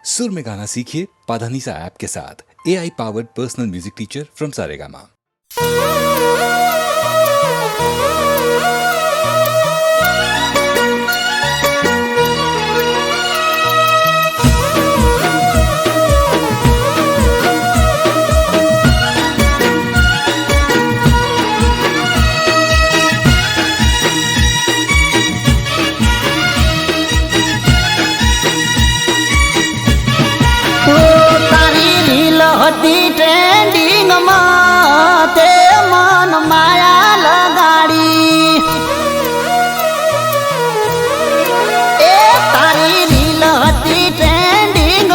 सुर में गाना सीखिए पाधानीसा ऐप के साथ। AI powered personal music teacher from Saregama. Trending ते मन माया लगाड़ी तारी रील हती ट्रेंडिंग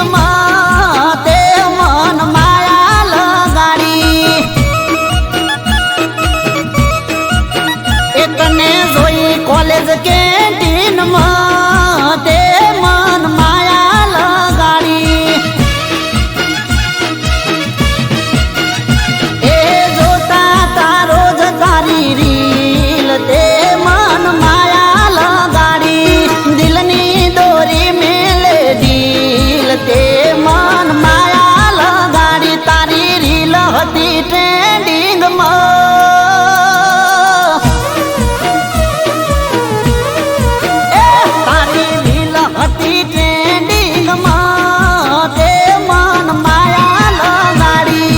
ते मन माया लगाड़ी एकने जोई कॉलेज कैंटीन ते मन माया लगाड़ी ट्रेंडिंग तारी रील हती ट्रेंडिंग ते मन माया लगाड़ी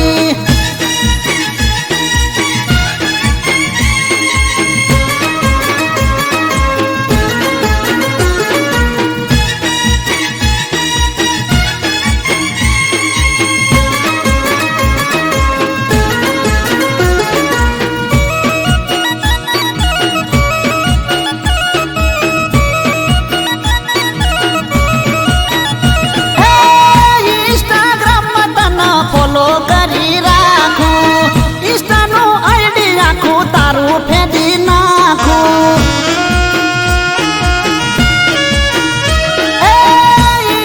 फॉलो करी राखू इंस्टा नो आईडी राखू तारू फेंदी नाखू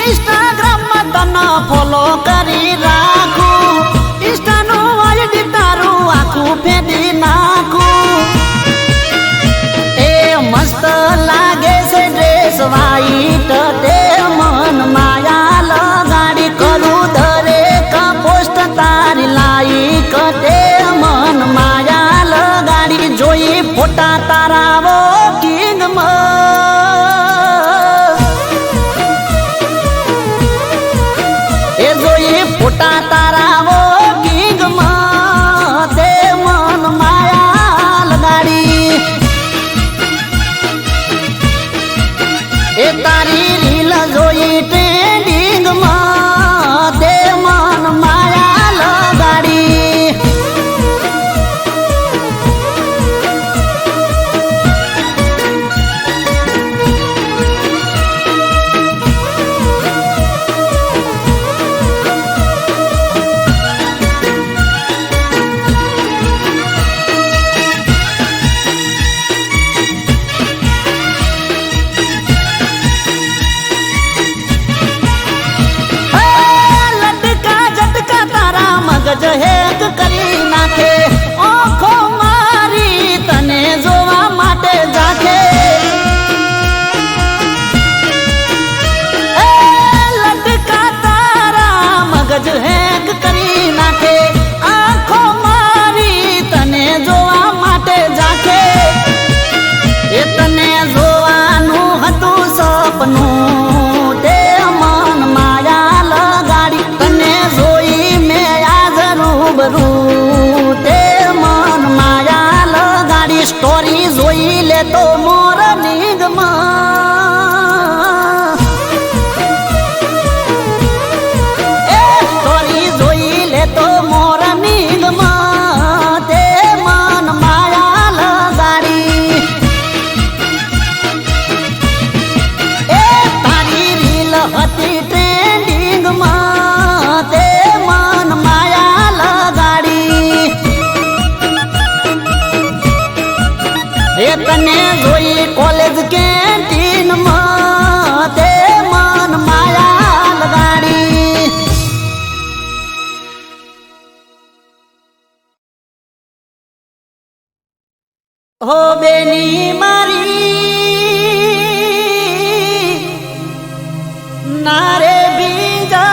इंस्टाग्राम में तना फॉलो करी राखू इंस्टा नो आईडी तारू आखू फेंदी नाखू मस्त लागे से ड्रेस वाइट ते मन माया लगाड़ी करू तारी लाइक ते मन माया लगाड़ी जोई फोटा तारा वो किंग जोई फोटा तारा वो किंग ते मन माया लगाड़ी तारी रील जोई ट्रेंडिंग ते मन माया मगज हेक करी नाखे आँखो मारी तने जोवा माटे जाखे लटका तारा मगज हेक करी नाखे आँखो मारी तने जोवा माटे जाखे तने जोवानु हतु सपनु ते मन माया लगाड़ी तने जोई में बरू ते मन माया लगाड़ी स्टोरी जोई ले तो मोर निगम स्टोरी जोई ले तो मोर निगम ते मन माया लगाड़ी तारी रील हती ट्रेंडिंग ते मन माया तने जोई कॉलेज कैंटीन ते मन माया लगाड़ी हो बेनी मारी नारे बीजा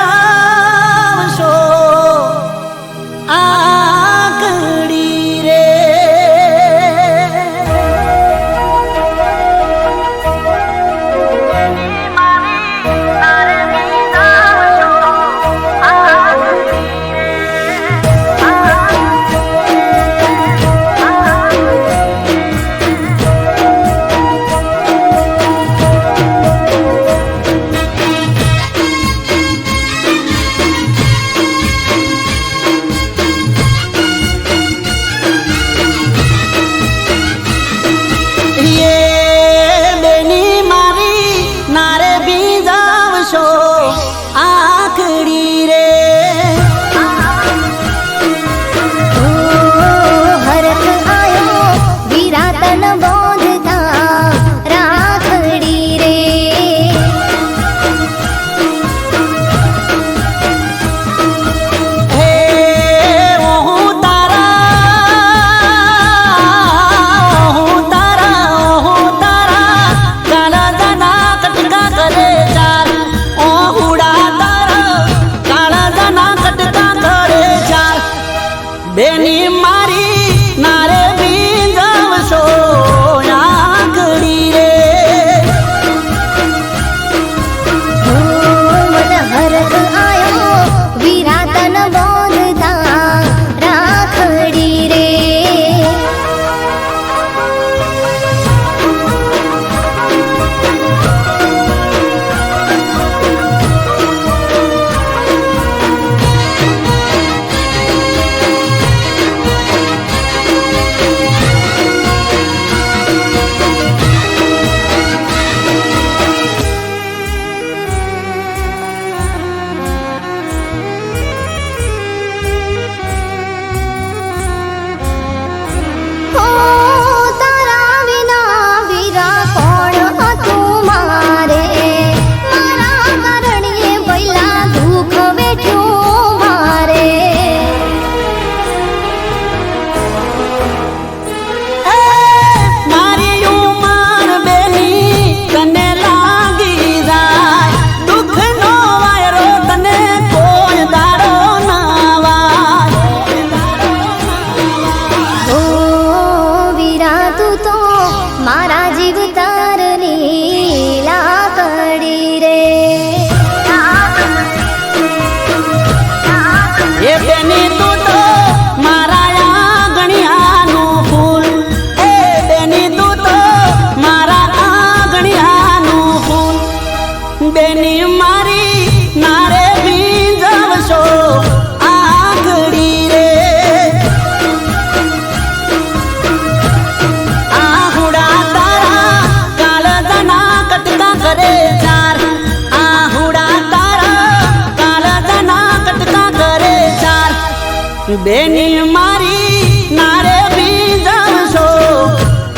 બેની મારી નારે બીજાશો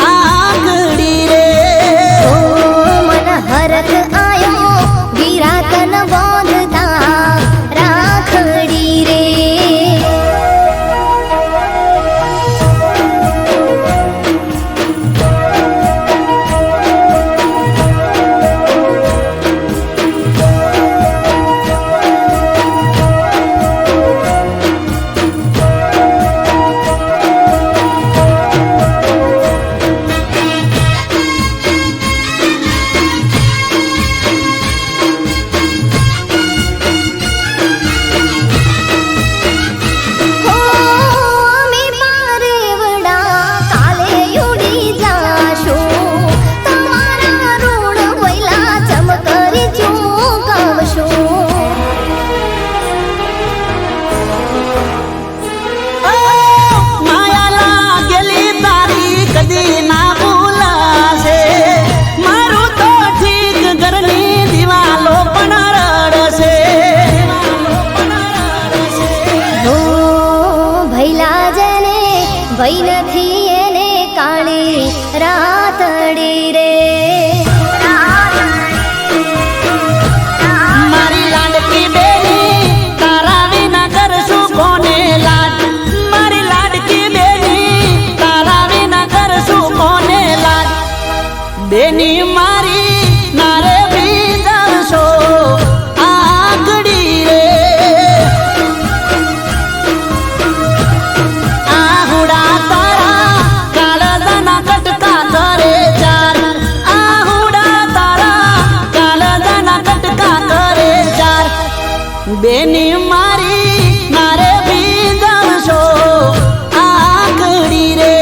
આગળી રે મન હરખ આયો વિરાતન બોંધતા રાખડી રે ભઈ નથી એને કાળી રાતડી રે મારી લાડકી બેની તારા વિના કરશું કોને લાડ મારી લાડકી બેની તારા વિના કરશું કોને લાડ બેની મારી નારે બીજાશો આગળી રે બેની મારી નારે બીજાશો આગળી રે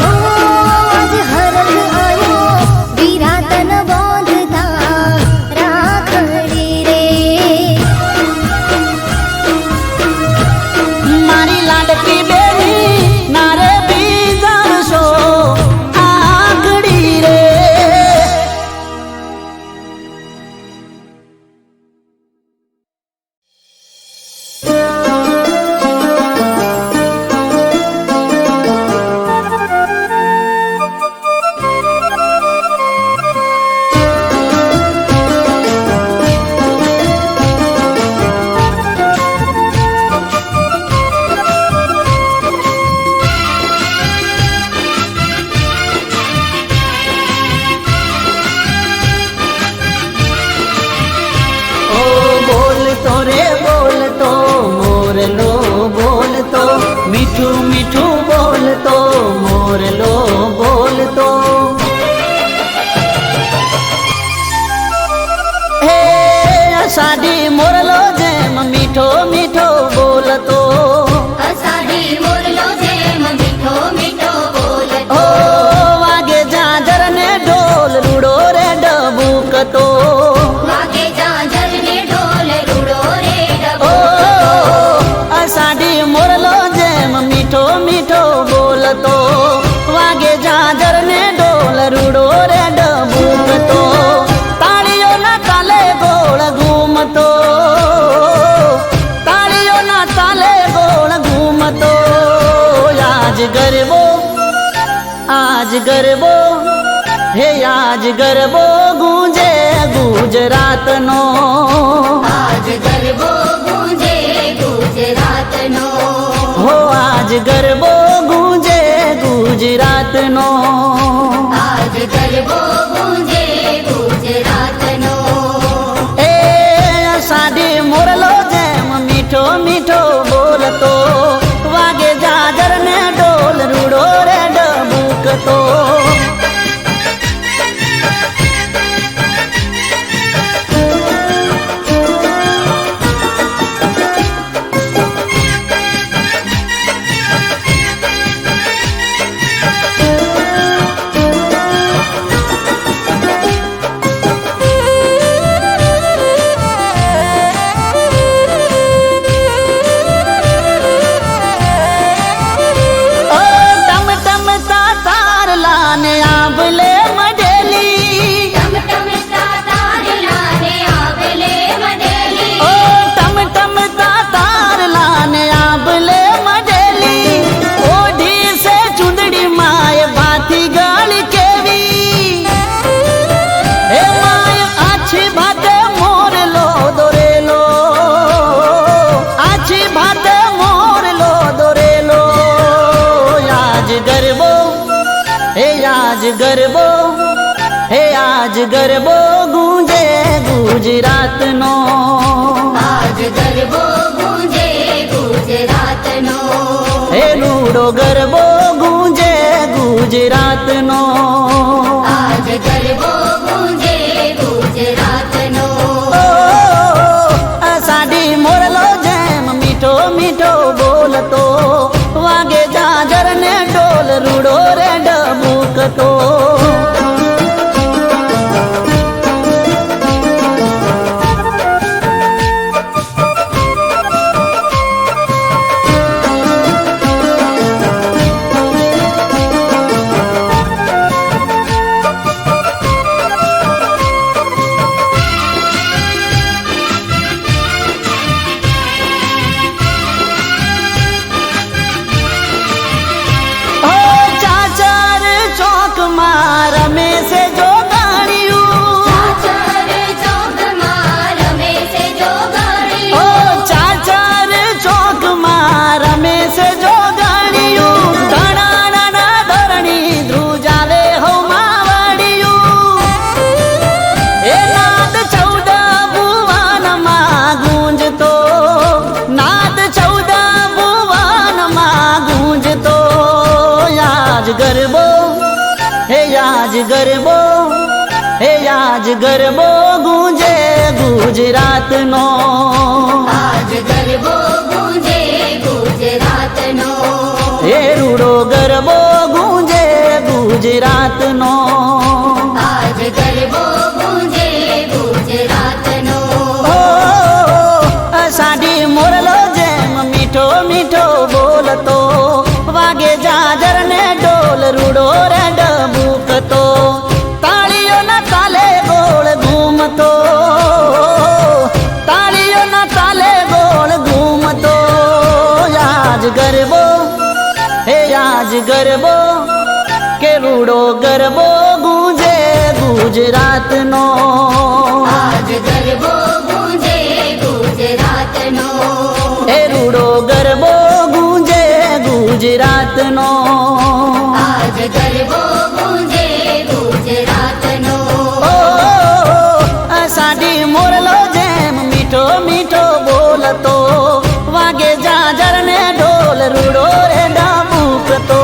આજ હરખ આયો વિરાતન બોંધતા રાખડી રે મારી લાડકી બેની નારે બીજાશો આગળી રે મીઠું મીઠું બોલતો મોરલો બોલતો હે અષાઢી મોરલો જેમ મીઠો મીઠો બોલતો અષાઢી મોરલો જેમ મીઠો મીઠો બોલતો ઓ વાગે જાજર ને ઢોલ રૂડો રે ડબુકતો વાગે જાજર ને ઢોલ રૂડો રે ડબુકતો અષાઢી મોરલો મીઠો મીઠો બોલતો વાગે જાજર ને ઢોલ રૂડો રે ડબુકતો તાળીઓના તાલે ગોળ ઘૂમતો તાળીઓના તાલે ગોળ ઘૂમતો આજ ગરબો હે આજ ગરબો ગુંજે ગુજરાતનો આજ ગરબો ગુંજે ગુજરાતનો હો આજ ગરબો ગુંજે ગુજરાતનો આજ ગરબો ગુંજે ગુજરાતનો એ અષાઢી મોરલો જેમ મીઠો મીઠો બોલતો વાગે જાજર ને ઢોલ રૂડો રે ડબુકતો ગરબો હે આજ ગરબો ગુંજે ગુજરાતનો આજ ગરબો ગુંજે ગુજરાતનો હે રૂડો ગરબો ગુંજે ગુજરાતનો આજ ગરબો ગુંજે ગુજરાતનો સાડી મોરલો જેમ મીઠો મીઠો બોલતો વાગે જાજર ને ઢોલ રૂડો રે ડબુકતો ગરબો હે આજ ગરબો ગુંજે ગુજરાતનો આજ ગરબો ગુંજે ગુજરાતનો હે રૂડો ગરબો ગુંજે ગુજરાતનો આજ ગરબો ગુંજે ગુજરાતનો સાડી મોરલો જેમ મીઠો મીઠો બોલતો વાગે જાજર ને ઢોલ રૂડો રે ડબુકતો તાળીઓના તાલે ગોળ ઘૂમતો તાળીઓના તાલે ગોળ ઘૂમતો આજ ગરબો હે આજ ગરબો કે રૂડો ગરબો ગુંજે ગુજરાતનો આજ ગરબો ગુંજે ગુજરાતનો હે રૂડો ગરબો ગુંજે ગુજરાતનો આજ ગરબો ગુંજે ગુજરાતનો સાડી મોરલો જેમ મીઠો મીઠો બોલતો વાગે જાજર ને ઢોલ રૂડો રે ડબુકતો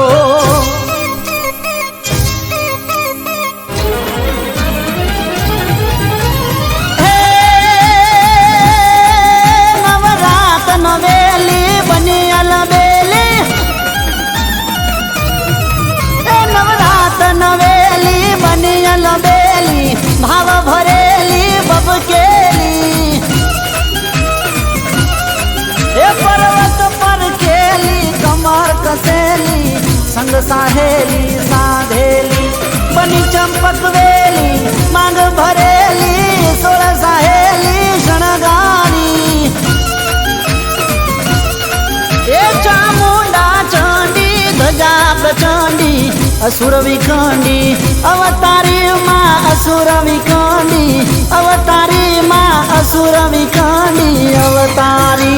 નવરાત નવેલી બની અલબેલી નવરાત નવેલી બની અલબેલી ભાવ ભરેલી બબકેલી એ પર્વત પર કેલી કમર કસેલી સંગ સાહેલી સાધેલી બની ચંપક વેલી માંગ ભરેલી સોળ સાહેલી શણગારી એ ચામુંડા ચંડી ધજા પ્રચંડી असुर विखंडी अवतारी माँ असुर विखंडी अवतारी माँ असुर विखंडी अवतारी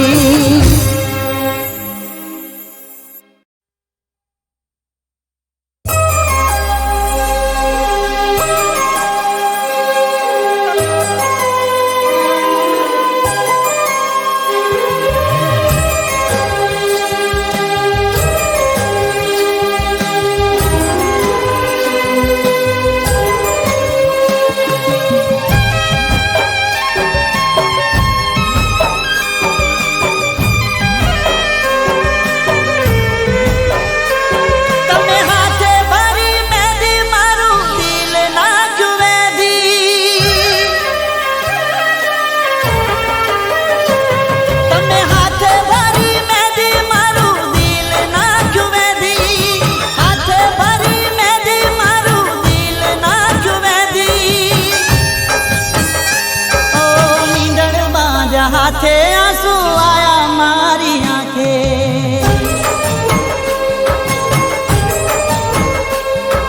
हाथे आंसू आया मारी आंखें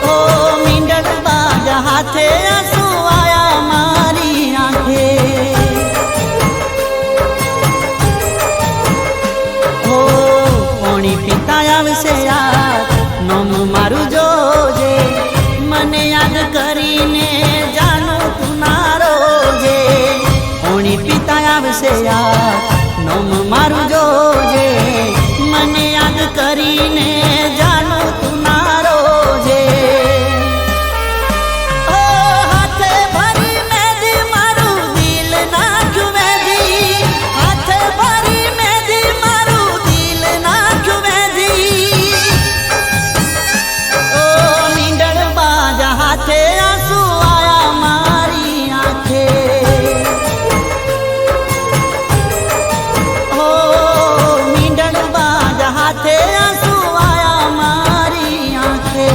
ओ मींडल बाजा हाथे आंसू आया मारी आंखें ओ पानी पीता आवशे यार नोम मारू जोजे मने આવશે યાર નોમ મારું જોજે મને યાદ કરીને જાનું તું ના રોજે ઓ હાથે ભરી મેદી મારું દિલ નાખ્યું મેદી હાથે ભરી મેદી મારું દિલ નાખ્યું મેદી ઓ મીંડળ બાજા હાથે આંસુ આયા મારી આંખે ઓ મીંડળ બાજા હાથે આંસુ આયા મારી આંખે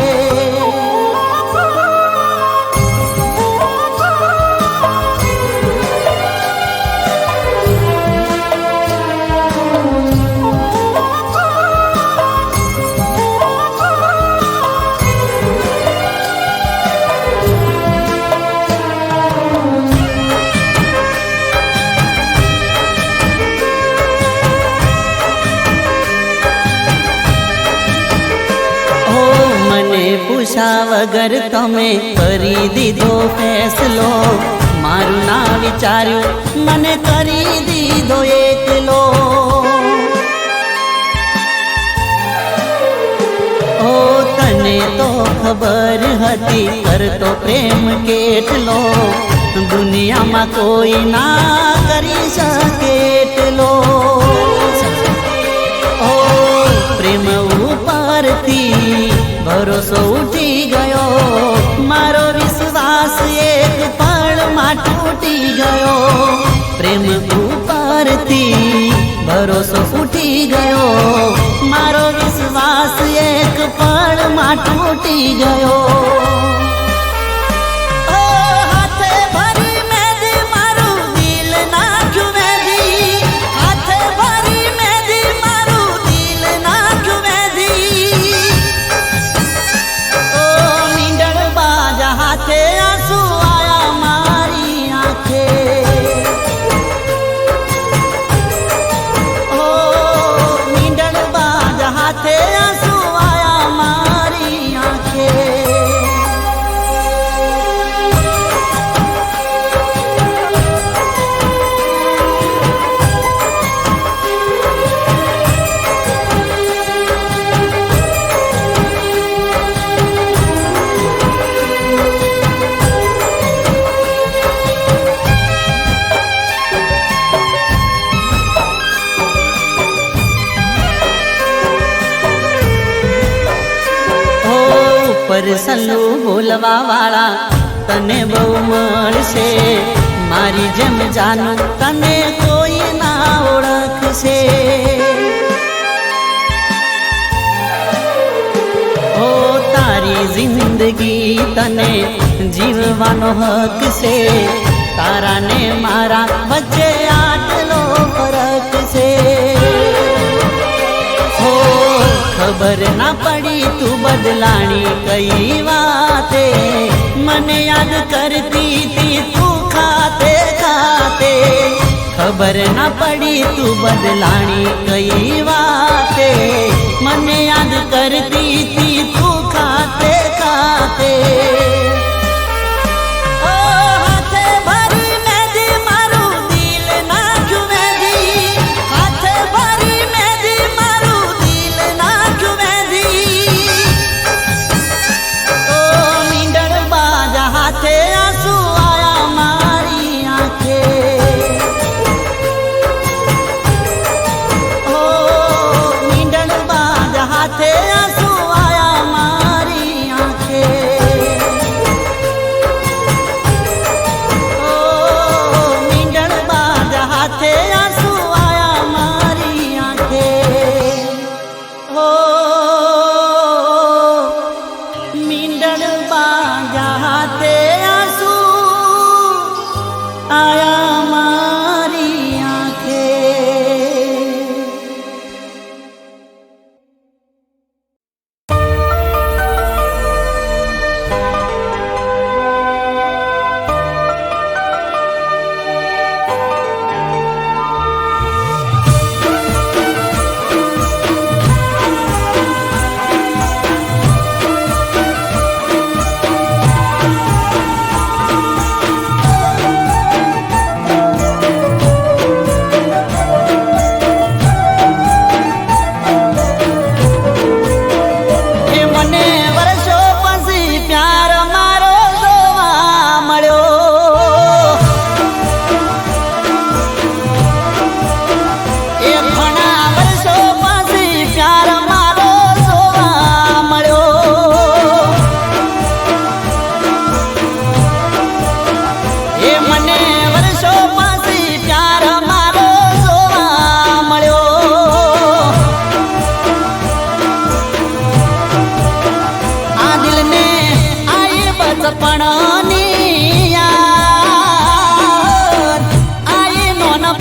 ઓ મને પૂછા વગર તમે કરી દીધો ફેસલો મારું ના વિચાર્યું મને કરી દીધો એકલો ઓ તને તો ખબર હતી કરતો પ્રેમ કેટલો દુનિયામાં કોઈ ના કરી શકે એટલો ઓ પ્રેમ ઉપરથી ભરોસો ઉઠી ગયો મારો વિશ્વાસ એક પળમાં તૂટી ગયો પ્રેમ ઉપરથી ભરોસો ઉઠી ગયો મારો વિશ્વાસ એક પળમાં તૂટી ગયો ઓ હાથે ભરી મેદી મારું દિલ નાખ્યું મેદી હાથે ભરી મેદી મારું દિલ નાખ્યું મેદી ઓ મીંડળ બાજા હાથે આંસુ આયા મારી આંખે ઓ મીંડળ બાજા હાથે આંસુ આયા મારી આંખે પરસલું બોલવા વાળા તને બહુ મળશે મારી જેમ જાનું તને કોઈ ના ઓળખશે ઓ તારી જિંદગી તને જીવવાનો હક છે તારા ને મારા વચ્ચે આટલો ફરક છે હો ખબર ના પડી તું બદલાણી કઈ વાતે મને યાદ કરતી તી તું ખાતે ખાતે ખબર ના પડી તું બદલાણી કઈ વાતે મને યાદ કરતી તી તું ખાતે ખાતે ઓ હાથે ભરી મેદી મારું દિલ નાખ્યું મેદી હાથે ભરી મેદી મારું દિલ નાખ્યું મેદી ઓ મીંડળ બાજા હાથે આંસુ આયા મારી આંખે ઓ મીંડળ બાજા હાથે આંસુ આયા મારી આંખે ઓ મીંડળ બાજા હાથે આંસુ આયા મારી આંખે ઓ મીંડળ બાજા હાથે આંસુ આયા મારી આંખે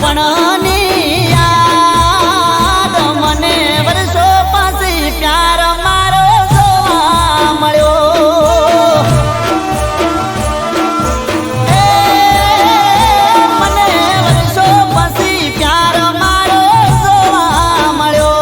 નાનપણની યાદ મને વર્ષો પછી પ્યાર મારો જોવા મળ્યો. મને વર્ષો પછી પ્યાર મારો જોવા મળ્યો.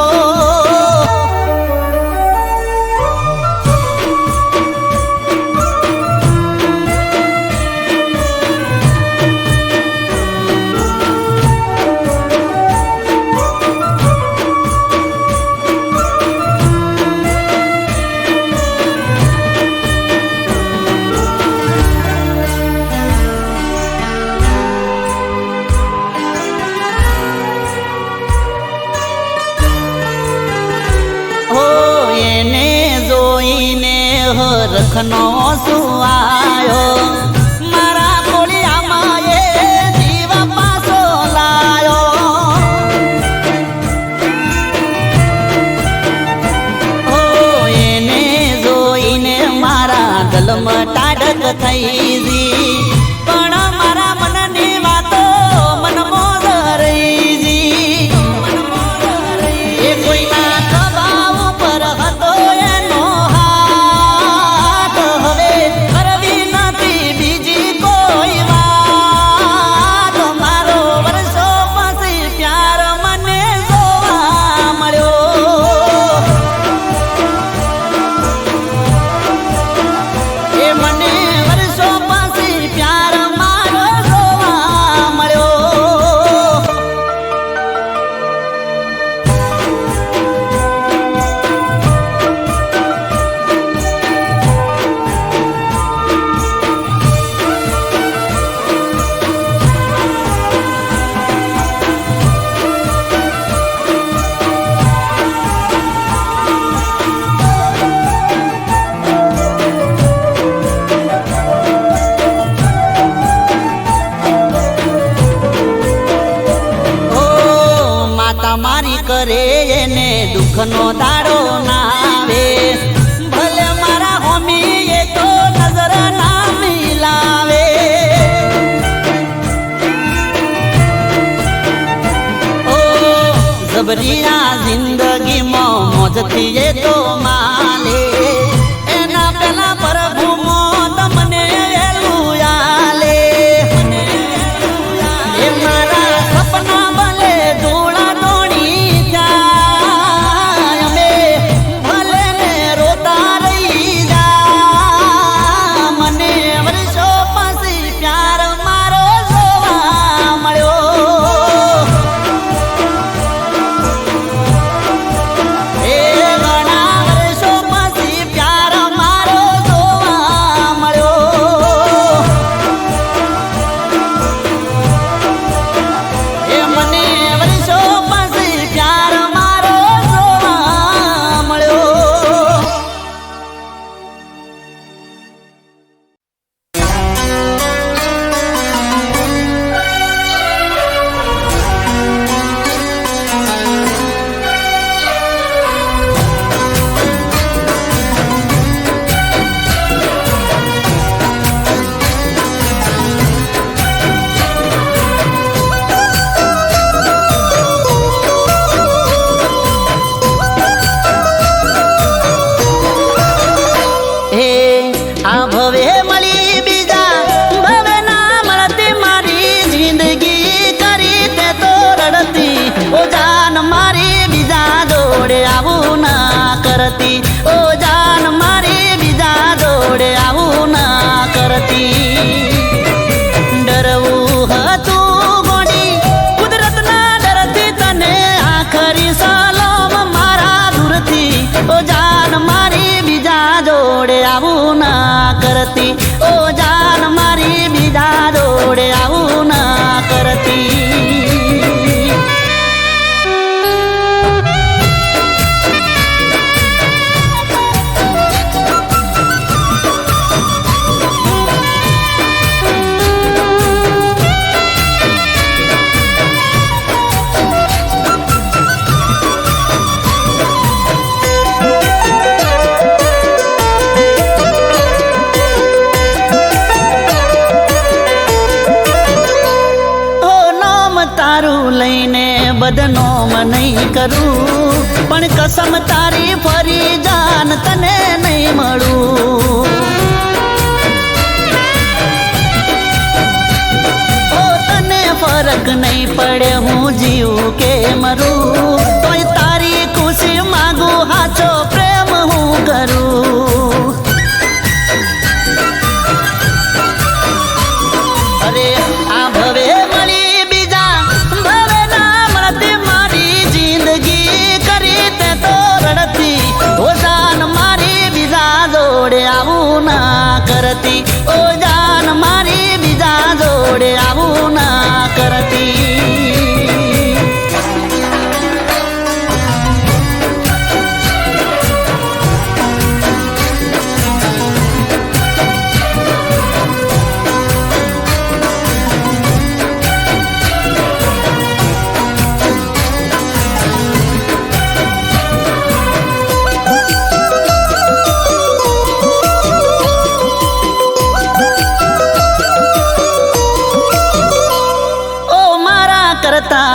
રખનો સુવાયો મારા કોળિયામાં એ જીવ પાછો લાયો. ઓ એને જોઈને મારા ગલમાં ટાઢક થઈ જી, પણ મારા મનની વાતો મનમાં રહી જી. એ કોઈના સ્વભાવ પર હતો એનો મારી કરે એને દુઃખનો દાડો ના આવે. ભલે મારા હોમી એ તો નજર ના મિલાવે. ઓ જબરીયા જિંદગીમાં મોજથી એ તો માલે. એના પેલા પ્રભુ તમને વેલું આલે. એ મારા સપના ભલે ધૂળા કરતી. ઓ જાન મારી બીજા જોડે આવું ના કરતી. ડરવું હતું ગોડી કુદરતના ડરથી તને આખરી સલામ મારા દૂરથી. ઓ જાન મારી બીજા જોડે આવું ના કરતી. ઓ જાન મારી બીજા જોડે આવું ના કરતી. તારું લઈને બદનોમ નહીં કરું, પણ કસમ તારી ફરી જાન તને નહીં મળું. ઓ તને ફરક નહીં પડે હું જીવું કે મરું, તોય તારી ખુશી માગું, હાચો પ્રેમ હું કરું. અરે આ ભવે મળી બીજા ભવે ના મળતી, મારી જિંદગી કરી તે તો રડતી. ઓ જાન મારી બીજા જોડે આવું ના કરતી, ઓ જાન મારી બીજા જોડે આવું ના કરતી.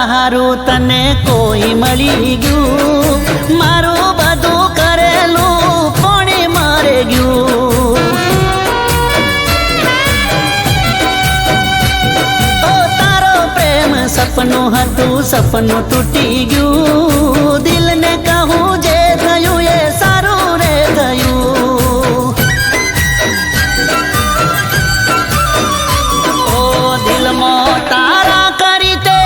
હારું તને કોઈ મળી ગયું, મારું બધું કરેલું કોણે મરે ગયું. ઓ તારો પ્રેમ સપનું હતું, સપનું તૂટી ગયું. દિલને કહું જે થયું એ સારું રે થયું. ઓ દિલમાં તારા કરી તે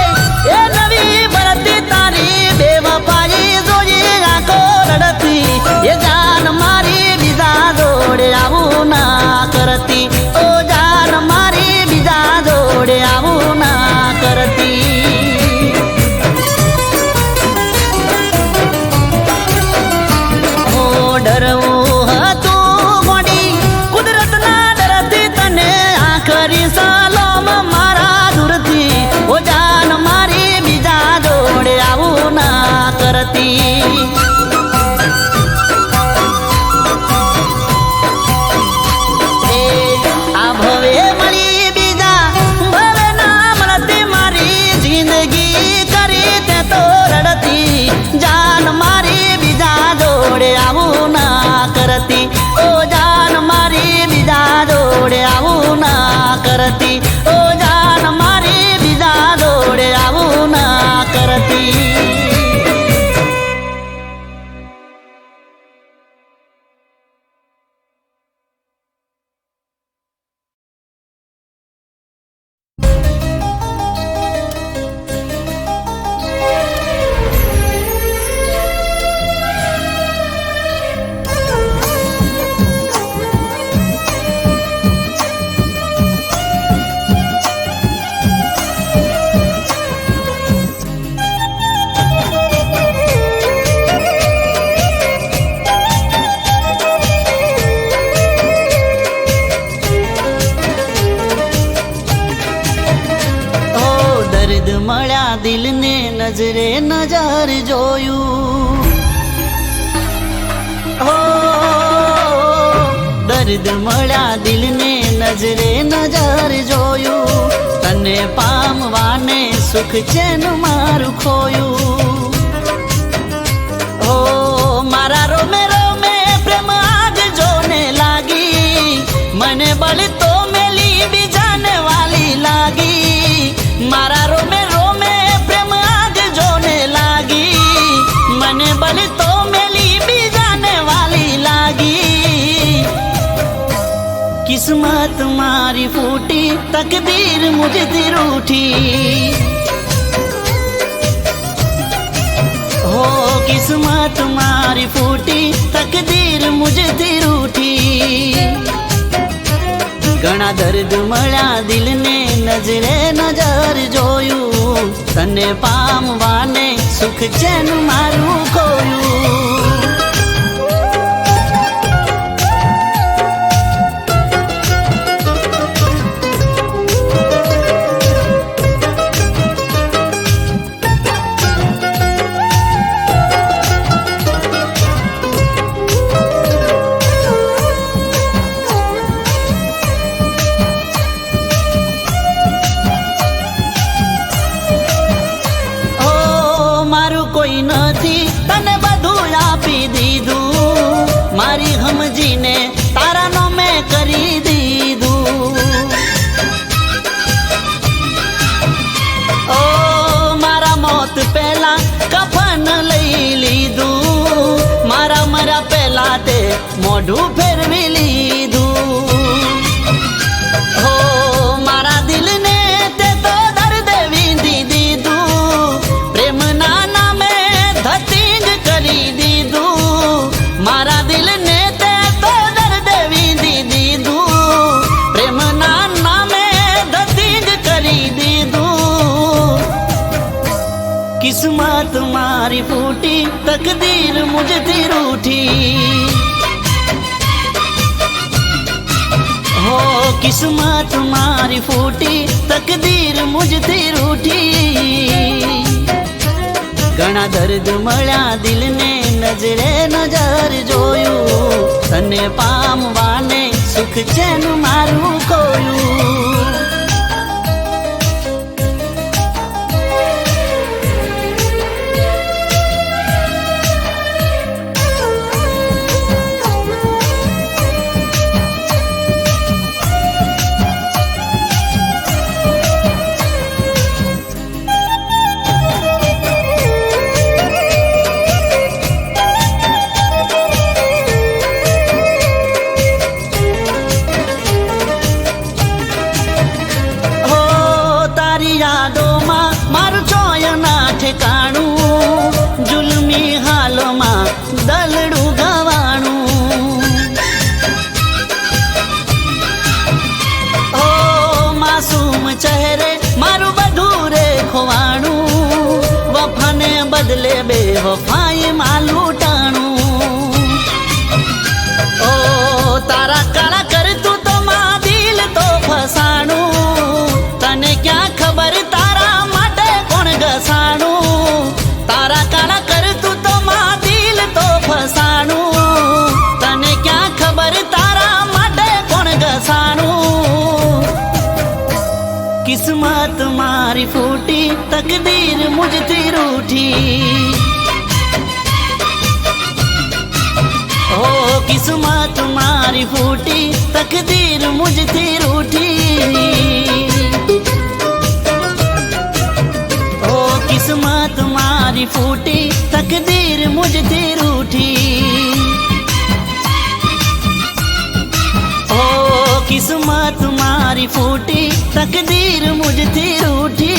એ નવી ભરતી તારી બેવફાઈ જોઈ આંખો રડતી. એ જાન મારી બીજા જોડે આવું ના કરતી, ઓ જાન મારી બીજા જોડે આવું ના કરતી. ઓ ડરવું હતું મોડી કુદરતના ડરથી, તને આખરી સલામ મારા દૂરથી. ઓ જાન મારી બીજા જોડે આવું ના કરતી. આ ભવે મળી બીજા ભવે ના મળતી, મારી જિંદગી કરી તે તો રડતી. જાન મારી બીજા જોડે આવું ના કરતી, ઓ જાન મારી બીજા જોડે આવું ના કરતી, ઓ જાન મારી બીજા જોડે આવું ના કરતી. દર્દ મળ્યા દિલને નજરે નજર જોયું. હો દર્દ મળ્યા દિલને નજરે નજર જોયું. તને પામવાને સુખ ચેન મારું ખોયું. હો મારા રોમે રોમે પ્રેમ આગ જોને લાગી, મને બળ તો મેલી બીજાને વાલી લાગી. મારા રોમે રોમે પ્રેમ આગ જોને લાગી, મને બલ તો મેલી બીજાને વાલી લાગી. કિસ્મત મારી ફૂટી, તકદીર મુझથી रूठी. हो किस्मत मारी फूटी, तकदीर मुझથી रूठी. ઘણા દર્દ મળ્યા દિલને નજરે નજર જોયું. તને પામવાને સુખ ચેન મારું ખોયું. નથી તને બધું આપી દીધું મારી સમજીને તારાનો મેં કરી દીધું ઓ મારા મોત પહેલા કફન લઈ લીધું મારા મરા પહેલા તે મોઢું ફેરવી લીધું હો મારા દિલને તે તો દર્દ વીંધી દીધું પ્રેમના નામે ધતિંગ કરી દીધું મારા દિલને તે તો દર્દ વીંધી દીધું પ્રેમના નામે ધતિંગ કરી દીધું કિસ્મત મારી ફૂટી તકદીર મુझથી રૂઠી हो किस्मत मारी फूटी तकदीर मुझથી रूठी घણા દર્દ મળ્યા દિલને નજરે નજર જોયું તને પામવાને સુખ ચેન મારું ખોયું जुल्मी हालों में दलड़ू गवाणू ओ मासूम चेहरे मारू बधूरे खोवाणू वफाने बदले बेवफाई मालू टाणू ओ तारा काला कर तू तो मां दिल तो फसाणू तने क्या खबर तारा माटे कोण घसाणू तारा काला कर तू तो मां दिल तो फसाणू तने क्या खबर तारा माटे कोण घसाणू किस्मत मारी फूटी तकदीर मुझથી रूठी ओ किस्मत मारी फूटी तकदीर मुझથી रूठी किस्मत मारी फूटी तकदीर मुझથી रूठी ओ किस्मत मारी फूटी तकदीर मुझથી रूठी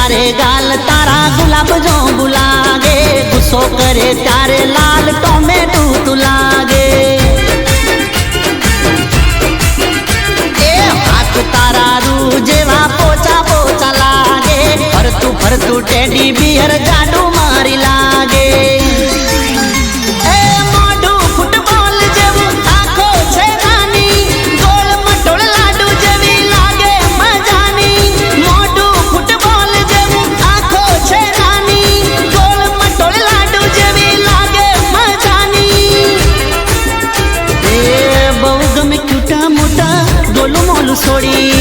ત્યારે ગાલ તારા ગુલાબ જો ગુલાગે, ગુસ્સો કરે ત્યારે લાલ ટોમેટું તું લાગે. એ હાથ તારા રૂ જેવા પોચા પોચા લાગે, ફરતું ફરતું ટેડી બિયર જાડું મારી લાગે. છોડી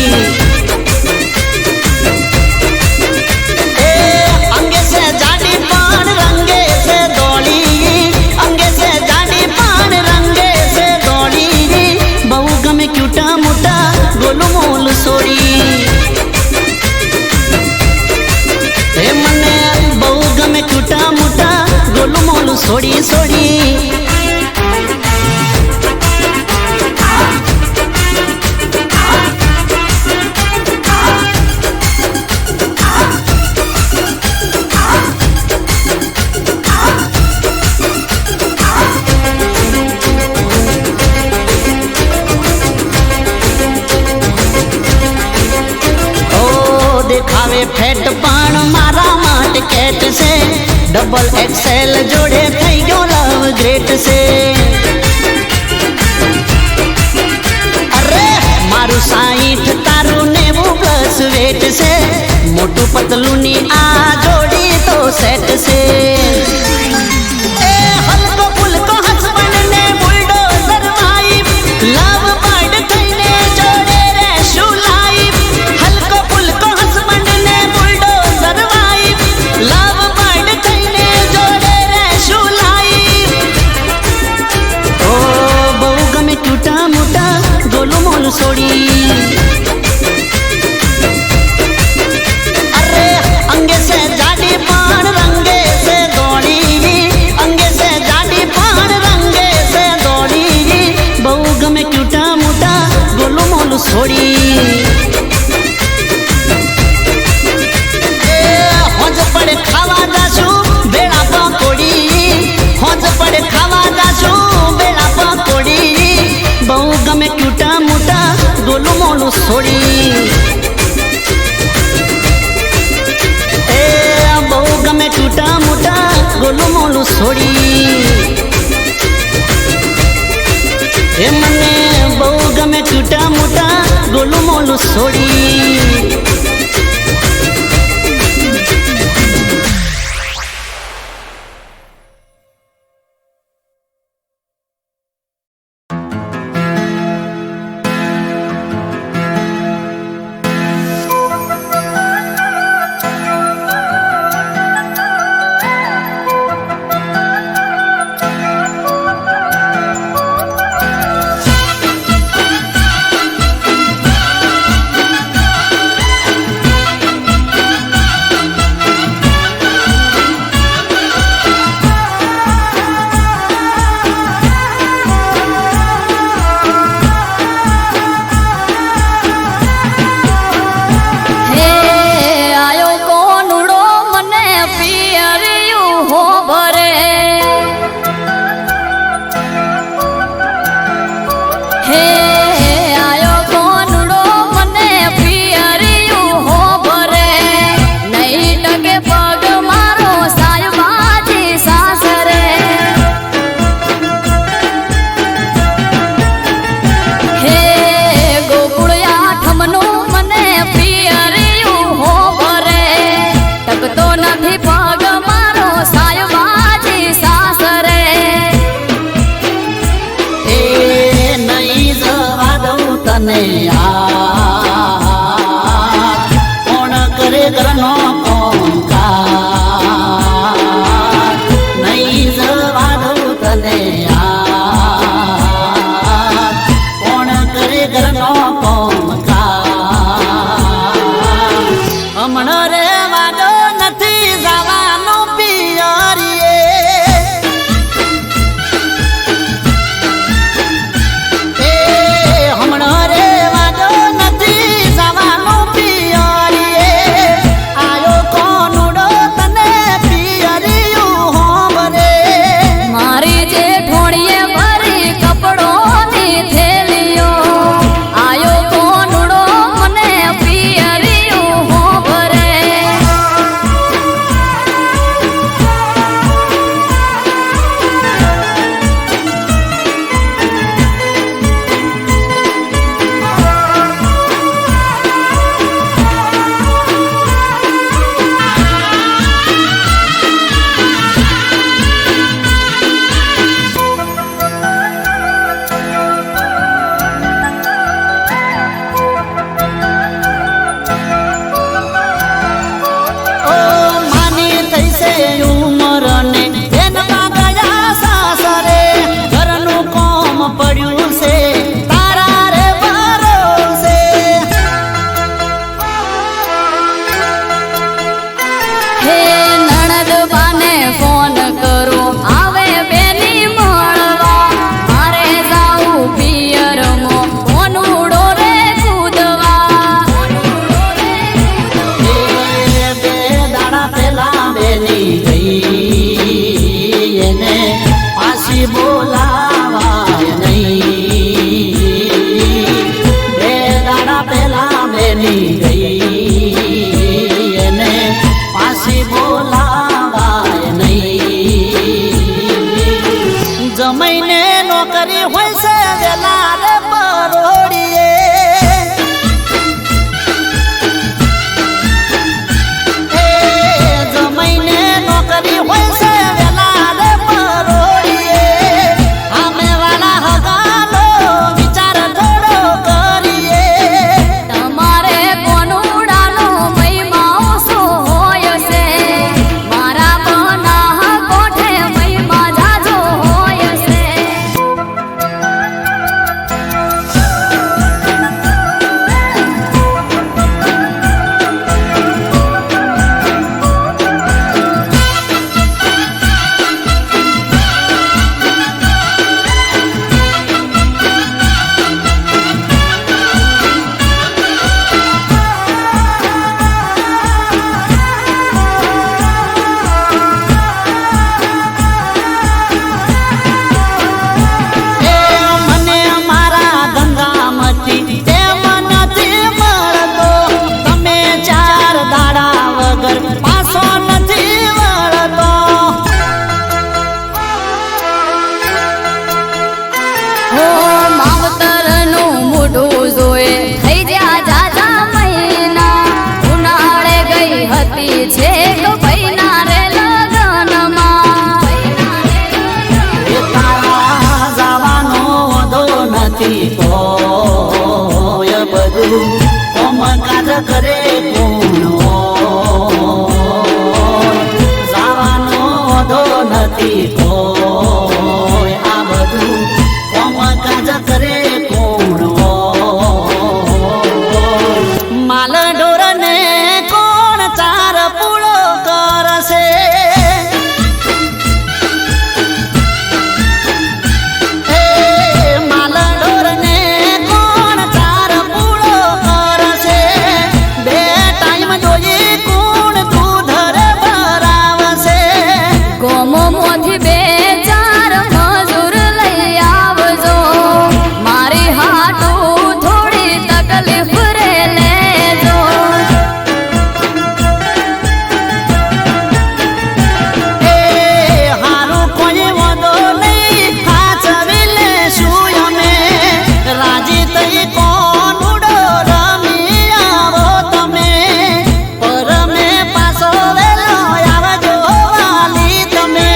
અંગે છે જાડી પણ રંગે છે દોડી, અંગે છે જાડી પણ રંગે છે દોડી. બહુ ગમે ક્યુટા મોટા ગોલું મોલું છોડી. હે મને બહુ ગમે ક્યુટા મોટા ગોલું મોલું છોડી છોડી. દેખાવે ફેટ પણ મારા માટે કેટ છે, ડબલ એક્સેલ જોડે થઈ ગયો લવ ગ્રેટ છે. અરે મારું 60 તારું 90+ વેટ છે, મોટું પતલું ની આ જોડી તો સેટ છે. એ હલકો ફુલકો હસબન્ડ ને બુલડોઝર વાઈફ, લવ બર્ડ થઈને જોડે રહેશું લાઈફ. હલકો ફુલકો હસબન્ડ ને બુલડોઝર વાઈફ, લવ બર્ડ થઈને જોડે રહેશું લાઈફ. ઓ બહુ ગમે ટૂટા મોટા ગોલું મોલું છોડી. અરે અંગે છે જાડી પણ રંગે છે દોડી, અંગે છે જાડી પણ રંગે છે દોડી. બહુ ગમે ટૂટા મોટા ગોલું મોલું છોડી. હોજ પડે ખાવા જાશું બેડા પકોડી, હોજ પડે ખાવા જાશું બેડા પકોડી. બહુ ગમે ક્યુટા મોટા ગોલું મોલું છોડી. એ બહુ ગમે ક્યુટા મોટા ગોલું મોલું છોડી. એ મને બહુ ગમે ક્યુટા મોટા ગોલું મોલું છોડી. વેલી ગઈ એને પાછી બોલાવાય નહીં. જમાઈને નોકરી હોય છે વેલા રે પરોડીએ, જમાઈને નોકરી હોય છે વેલા રે પરોડીએ. અમે વાલા હગાનો વિચાર થોડો કરીએ. તમારે કોનુડાનો મહિમા શું હોય છે, મારા બના કોઠે મહિમા જાજો હોય છે. મને મારા ગંગામતી તેમ નથી મળતો, તમે ચાર દાડા વગર પાછો નથી વળતો. હો માવતરનું મોઢું જોએ થઈ જ્યાં જાજા મહિના, ઉનાળે ગઈ હતી છેક ભાઈના રે લગનમાં. એ તારા જવાનો વધો નથી તોય બધું કોમકાજ કરે કોણ હોય. જવાનો વધો નથી તોય આ બધું કોમકાજ કરે કોણ હોય. માલ ઢોરને કોણ ચાર પૂળો કરશે, માલ ઢોરને કોણ ચાર પૂળો કરશે. બે ટાઈમ જોઈએ કોણ દૂધ રે ભરાવશે. ગોમો મોથી બે ચાર મજૂર લઈ આવજો, મારી હાટું થોડી તકલીફ રે લેજો. હારું કોઈ વાંધો નહીં, હાચવી લેશું અમે. રાજી થઈ કોણ ઉડો રમી આવો તમે, પરમે પાછો વેલો આવજો વાલી તમે.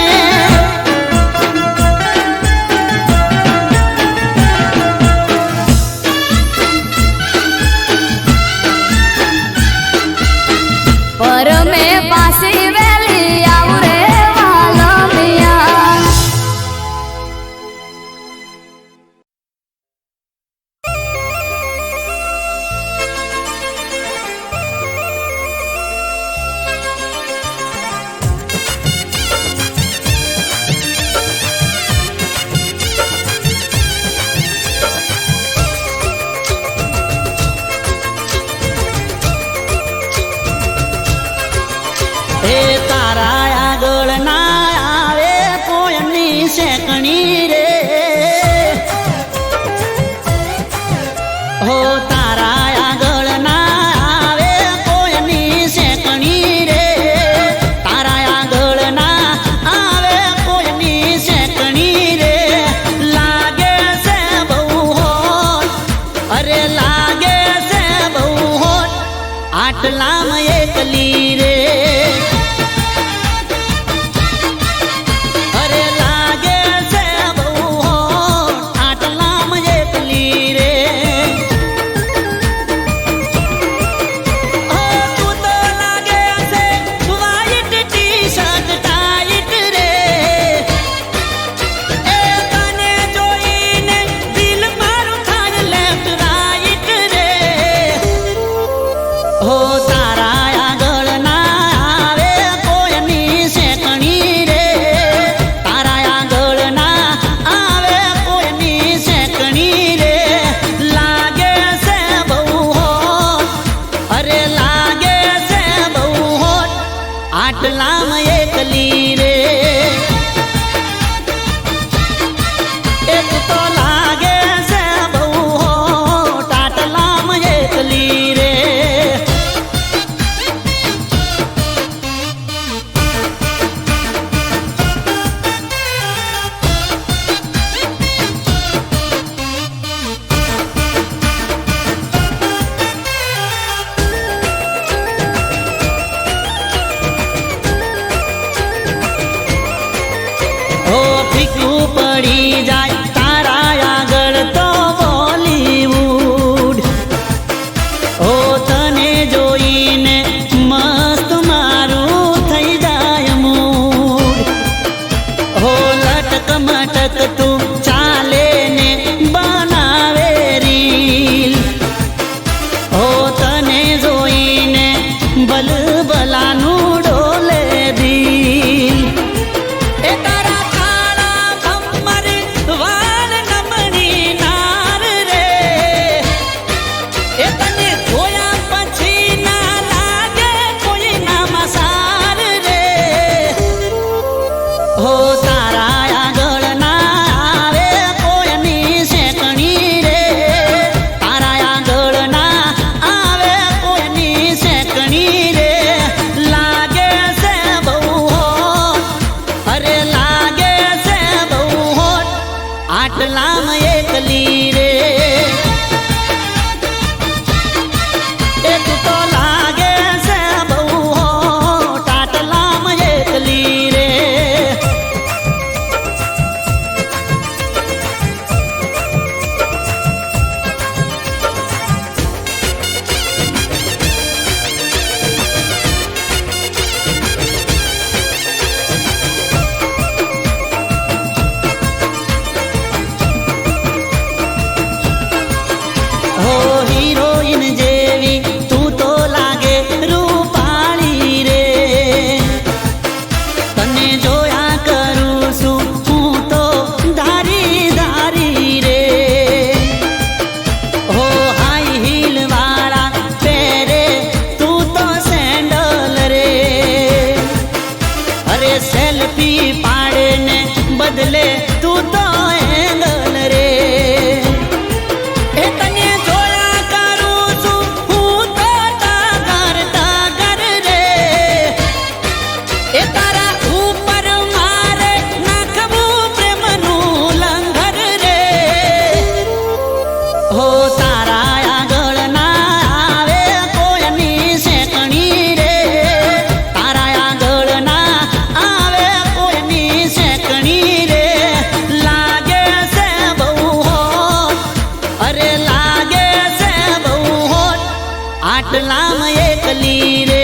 પરમે પાસી વેલી આવું રે વાલમિયા. હે તારા આગળ ના આવે કોઈની શેકણી રે, હો તારા આગળ ના આવે કોઈની શેકણી રે. તારા આગળ ના આવે કોઈની શેકણી રે. લાગે છે બહુ હોત, અરે લાગે છે બહુ હોત, આટલામાં એકલી રે. અરે લાગે છે બહુ હોત, આટલામાં એકલી રે. તું તો લાગે છે વ્હાઈટ ટી-શર્ટ ટાઈટ રે. એ તને જોઈને દિલ મારું થાય લેફ્ટ રાઈટ રે. હો તારા આગળ ના આવે કોઈની શેકણી રે. તારા આગળ ના આવે કોઈની શેકણી રે. લાગે છે બહુ હોત, અરે લાગે છે બહુ હોત, આટલામાં એકલી રે. એક તો લાગે છે બહુ હોત, આટલામાં એકલી રે. પડી જાય તારા આગળ તો બોલીવુડ ઓ તને જોઈને મસ્ત મારું થઈ જાય મૂડ હો લટક મટક તું ચાલે ને બનાવે રીલ હો તને જોઈને ભલભલાનું ડોલે દિલ એ તારા કાળા ભમર વાળ નમણી નાર રે એ તને જોયા પછી ના લાગે કોઈ ના મસાર રે હો તારા આગળ ના આવે કોઈની શેકણી રે તારા આગળ ના આવે કોઈની શેકણી રે લાગે છે બહુ હોટ અરે લાગે છે બહુ હોટ આટલામાં એકલી રે એ તું તો લાગે છે બહુ હોટ આટલામાં એકલી રે હો હિરોઈન જેવી તું તો લાગે રૂપાળી રે તને જોયા કરું છું હું તો ધારી ધારી રે હો હાઈ હીલ વાળા પહેરે તું તો સેન્ડલ રે અરે સેલ્ફી પાડે ને બદલે તું તો એંગલ રે એ તને જોયા કરું છું હું તો તાગર રે એ તારા ઉપર મારે નાખવું પ્રેમનું લંગર રે હો તારા આગળ ના આવે કોઈની શેકણી રે તારા આગળ ના આવે કોઈની શેકણી રે લાગે છે બહુ હોટ અરે લાગે છે બહુ હોટ આટલામાં એકલી રે